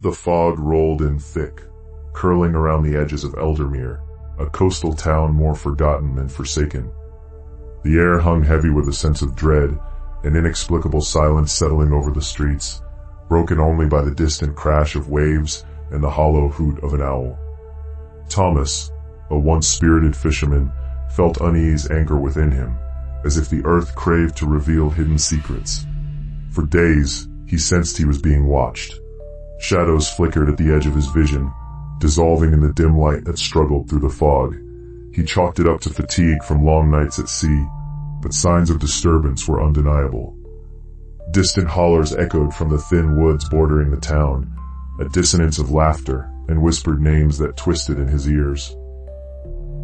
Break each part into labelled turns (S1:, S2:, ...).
S1: The fog rolled in thick, curling around the edges of Eldermere, a coastal town more forgotten than forsaken. The air hung heavy with a sense of dread, an inexplicable silence settling over the streets, broken only by the distant crash of waves and the hollow hoot of an owl. Thomas, a once spirited fisherman, felt unease anchor within him, as if the earth craved to reveal hidden secrets. For days, he sensed he was being watched. Shadows flickered at the edge of his vision, dissolving in the dim light that struggled through the fog. He chalked it up to fatigue from long nights at sea, but signs of disturbance were undeniable. Distant hollers echoed from the thin woods bordering the town, a dissonance of laughter and whispered names that twisted in his ears.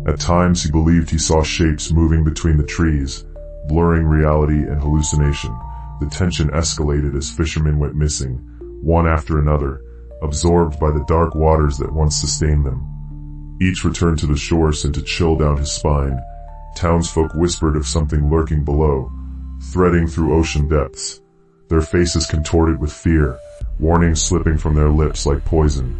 S1: At times he believed he saw shapes moving between the trees, blurring reality and hallucination. The tension escalated as fishermen went missing, one after another, absorbed by the dark waters that once sustained them. Each return to the shore sent a chill down his spine. Townsfolk whispered of something lurking below, threading through ocean depths, their faces contorted with fear, warnings slipping from their lips like poison.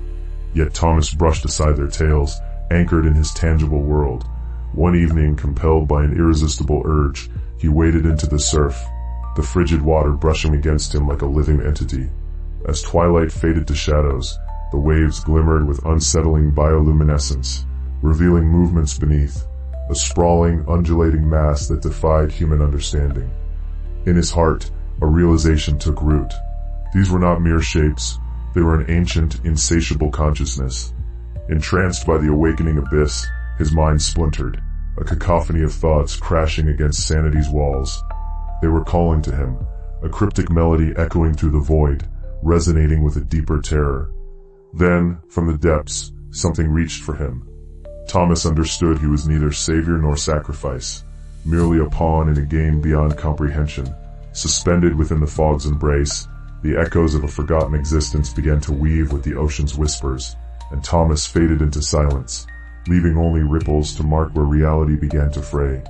S1: Yet Thomas brushed aside their tales, anchored in his tangible world. One evening, compelled by an irresistible urge, he waded into the surf, the frigid water brushing against him like a living entity. As twilight faded to shadows, the waves glimmered with unsettling bioluminescence, revealing movements beneath, a sprawling, undulating mass that defied human understanding. In his heart, a realization took root. These were not mere shapes, they were an ancient, insatiable consciousness. Entranced by the awakening abyss, his mind splintered, a cacophony of thoughts crashing against sanity's walls. They were calling to him, a cryptic melody echoing through the void, resonating with a deeper terror. Then, from the depths, something reached for him. Thomas understood he was neither savior nor sacrifice, merely a pawn in a game beyond comprehension. Suspended within the fog's embrace, the echoes of a forgotten existence began to weave with the ocean's whispers, and Thomas faded into silence, leaving only ripples to mark where reality began to fray.